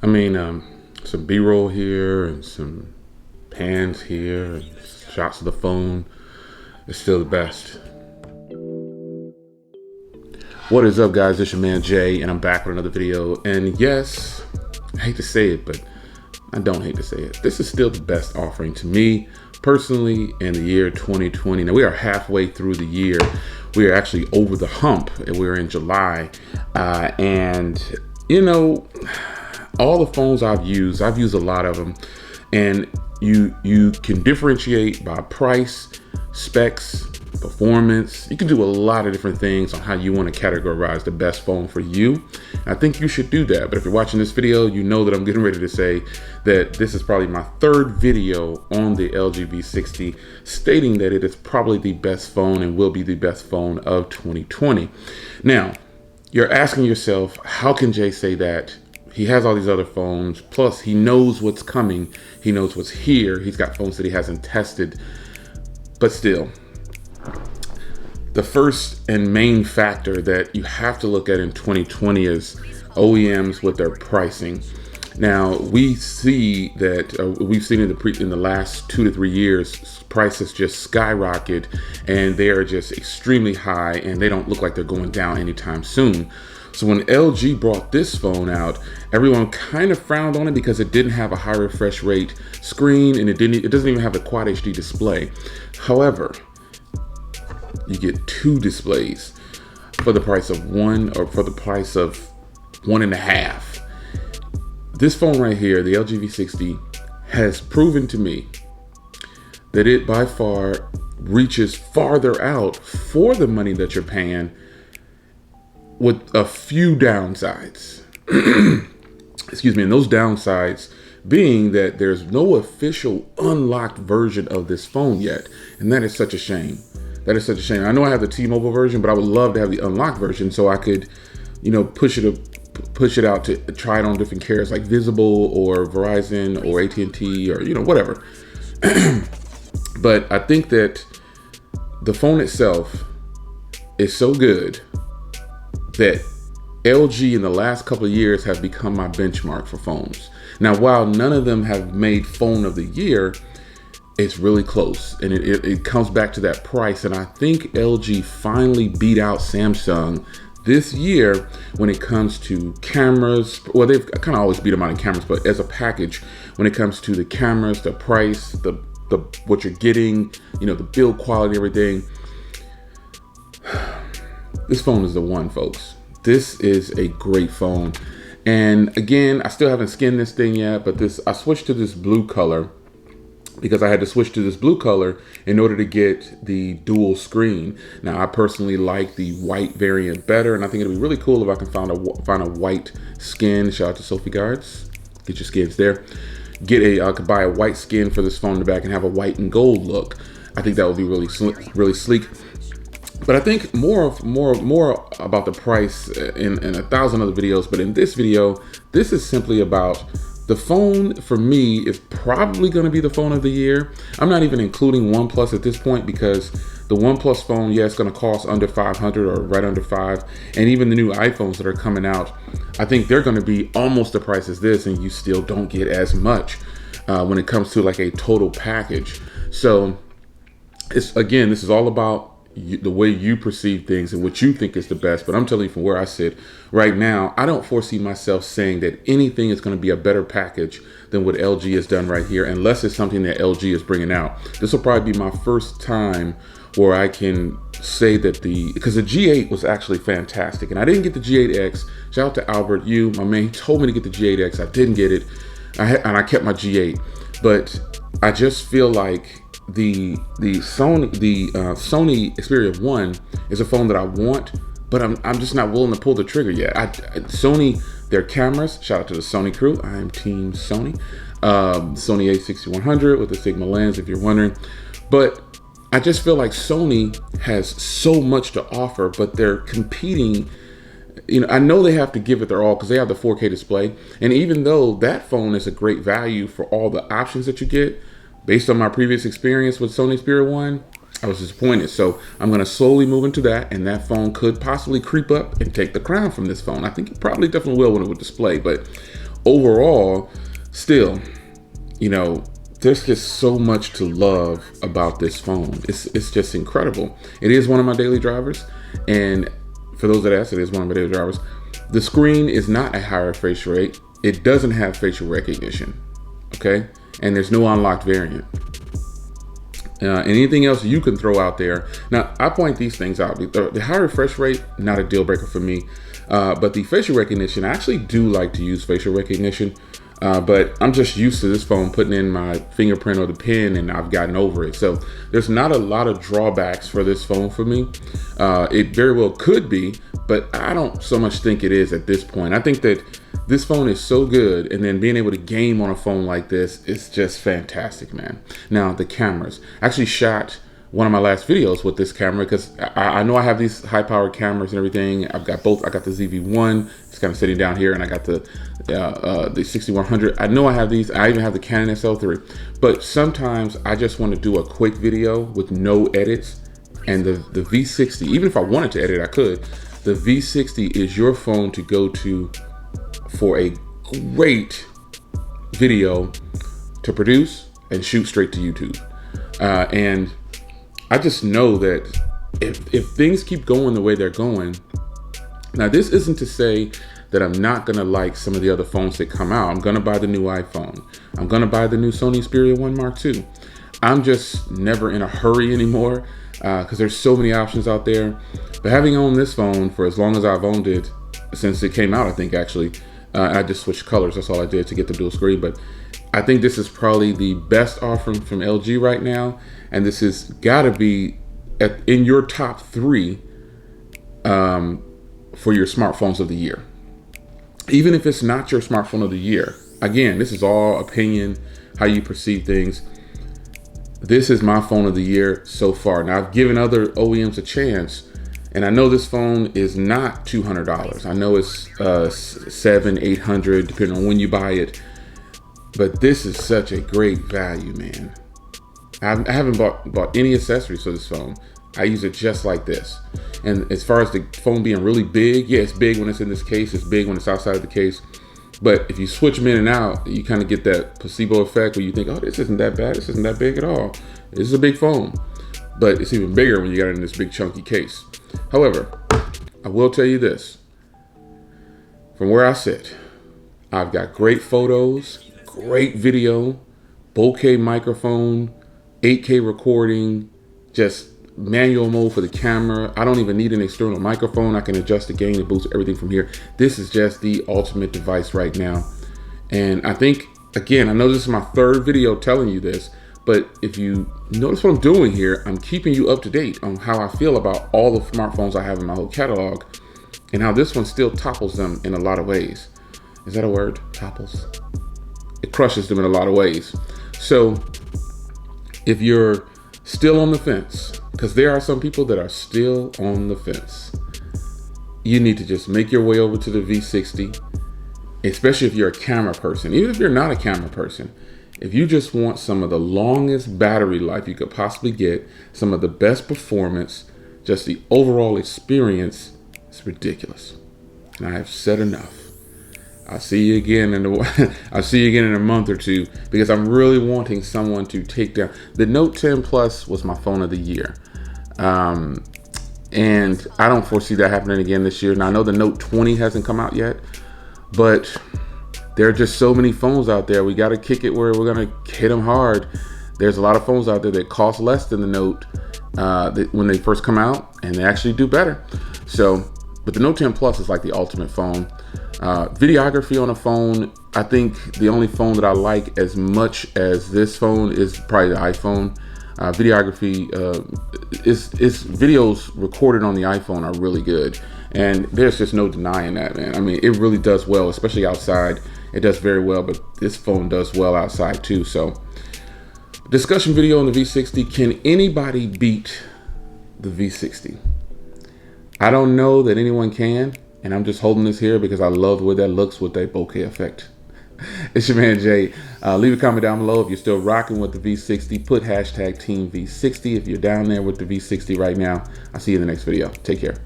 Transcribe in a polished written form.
I mean, some B-roll here and some pans here and shots of the phone. It's still the best. What is up, guys? It's your man Jay, and I'm back with another video. And yes, I hate to say it, but I don't hate to say it. This is still the best offering to me personally in the year 2020. Now we are halfway through the year. We are actually over the hump, and we're in July. And you know, all the phones I've used a lot of them, and you can differentiate by price, specs, performance. You can do a lot of different things on how you want to categorize the best phone for you. I think you should do that. But if you're watching this video, you know that I'm getting ready to say that this is probably my third video on the LG V60 stating that it is probably the best phone and will be the best phone of 2020. Now, you're asking yourself, how can Jay say that? He has all these other phones, plus he knows what's coming. He knows what's here. He's got phones that he hasn't tested. But still, the first and main factor that you have to look at in 2020 is OEMs with their pricing. Now we see that we've seen in the last 2 to 3 years, prices just skyrocket, and they are just extremely high, and they don't look like they're going down anytime soon. So when LG brought this phone out, everyone kind of frowned on it because it didn't have a high refresh rate screen, and it doesn't even have a quad HD display. However, you get 2 displays for the price of 1, or for the price of 1.5. This phone right here, the LG V60, has proven to me that it by far reaches farther out for the money that you're paying, with a few downsides. Excuse me, and those downsides being that there's no official unlocked version of this phone yet, and that is such a shame. That is such a shame. I know I have the T-Mobile version, but I would love to have the unlocked version so I could, you know, push it out to try it on different carriers like Visible or Verizon or AT&T or, you know, whatever. But I think that the phone itself is so good that LG in the last couple of years have become my benchmark for phones. Now, while none of them have made phone of the year, it's really close, and it comes back to that price. And I think LG finally beat out Samsung this year when it comes to cameras. Well, they've kind of always beat them out in cameras, but as a package, when it comes to the cameras, the price, the what you're getting, you know, the build quality, everything. This phone is the one, folks. This is a great phone. And again, I still haven't skinned this thing yet, but I switched to this blue color because I had to switch to this blue color in order to get the dual screen. Now, I personally like the white variant better, and I think it'd be really cool if I can find a white skin. Shout out to Sophie Guards. Get your skins there. I could buy a white skin for this phone in the back and have a white and gold look. I think that would be really sleek. But I think more about the price in 1,000 other videos. But in this video, this is simply about the phone. For me, is probably going to be the phone of the year. I'm not even including OnePlus at this point, because the OnePlus phone, yeah, it's going to cost under 500 or right under 5. And even the new iPhones that are coming out, I think they're going to be almost the price as this, and you still don't get as much when it comes to like a total package. So this is all about the way you perceive things and what you think is the best. But I'm telling you, from where I sit right now, I don't foresee myself saying that anything is going to be a better package than what LG has done right here, unless it's something that LG is bringing out. This will probably be my first time where I can say that because the G8 was actually fantastic, and I didn't get the G8X. Shout out to Albert, my man. He told me to get the G8X. I didn't get it, and I kept my G8. But I just feel like the Sony Xperia 1 is a phone that I want, but I'm just not willing to pull the trigger yet. Sony, their cameras, shout out to the Sony crew. I am team Sony. Sony a6100 with the Sigma lens, if you're wondering. But I just feel like Sony has so much to offer, but they're competing. You know, I know they have to give it their all because they have the 4K display. And even though that phone is a great value for all the options that you get, based on my previous experience with Sony Xperia 1, I was disappointed. So I'm going to slowly move into that, and that phone could possibly creep up and take the crown from this phone. I think it probably definitely will when it would display. But overall, still, you know, there's just so much to love about this phone. It's just incredible. It is one of my daily drivers. And for those that ask, it is one of my daily drivers. The screen is not a high refresh rate. It doesn't have facial recognition. Okay. And there's no unlocked variant. And anything else you can throw out there. Now, I point these things out. The high refresh rate, not a deal breaker for me. But the facial recognition, I actually do like to use facial recognition. But I'm just used to this phone putting in my fingerprint or the pin, and I've gotten over it. So there's not a lot of drawbacks for this phone for me. It very well could be, but I don't so much think it is at this point. I think that this phone is so good, and then being able to game on a phone like this is just fantastic, man. Now, the cameras. I actually shot one of my last videos with this camera because I know I have these high-powered cameras and everything. I've got both. I got the ZV-1. It's kind of sitting down here, and I got the 6100. I know I have these. I even have the Canon SL3. But sometimes I just want to do a quick video with no edits, and the V60, even if I wanted to edit, I could. The V60 is your phone to go to for a great video to produce and shoot straight to YouTube. And I just know that if things keep going the way they're going, now this isn't to say that I'm not gonna like some of the other phones that come out. I'm gonna buy the new iPhone. I'm gonna buy the new Sony Xperia 1 Mark II. I'm just never in a hurry anymore because there's so many options out there. But having owned this phone for as long as I've owned it, since it came out, I think actually, I just switched colors. That's all I did to get the dual screen. But I think this is probably the best offering from LG right now. And this has got to be in your top 3 for your smartphones of the year. Even if it's not your smartphone of the year. Again, this is all opinion, how you perceive things. This is my phone of the year so far. Now, I've given other OEMs a chance, and I know this phone is not $200. I know it's $700, $800, depending on when you buy it. But this is such a great value, man. I haven't bought any accessories for this phone. I use it just like this. And as far as the phone being really big, yeah, it's big when it's in this case. It's big when it's outside of the case. But if you switch them in and out, you kind of get that placebo effect where you think, oh, this isn't that bad. This isn't that big at all. This is a big phone. But it's even bigger when you got it in this big chunky case. However, I will tell you this. From where I sit, I've got great photos, great video, bokeh microphone, 8K recording, just manual mode for the camera. I don't even need an external microphone. I can adjust the gain and boost everything from here. This is just the ultimate device right now. And I think, again, I know this is my 3rd video telling you this, but if you notice what I'm doing here, I'm keeping you up to date on how I feel about all the smartphones I have in my whole catalog and how this one still topples them in a lot of ways. Is that a word? Topples? It crushes them in a lot of ways. So if you're still on the fence, because there are some people that are still on the fence, you need to just make your way over to the V60, especially if you're a camera person. Even if you're not a camera person, if you just want some of the longest battery life you could possibly get, some of the best performance, just the overall experience, it's ridiculous. And I have said enough. I'll see you again in a month or two, because I'm really wanting someone to take down. The Note 10 Plus was my phone of the year. And I don't foresee that happening again this year. Now, I know the Note 20 hasn't come out yet, but there are just so many phones out there. We got to kick it where we're going to hit them hard. There's a lot of phones out there that cost less than the Note when they first come out, and they actually do better. So, but the Note 10 Plus is like the ultimate phone. Videography on a phone, I think the only phone that I like as much as this phone is probably the iPhone. Videography is videos recorded on the iPhone are really good, and there's just no denying that, man. I mean, it really does well, especially outside. It does very well, but this phone does well outside too. So, discussion video on the V60. Can anybody beat the V60? I don't know that anyone can. And I'm just holding this here because I love the way that looks with that bokeh effect. It's your man Jay. Leave a comment down below if you're still rocking with the V60. Put hashtag Team V60 if you're down there with the V60 right now. I'll see you in the next video. Take care.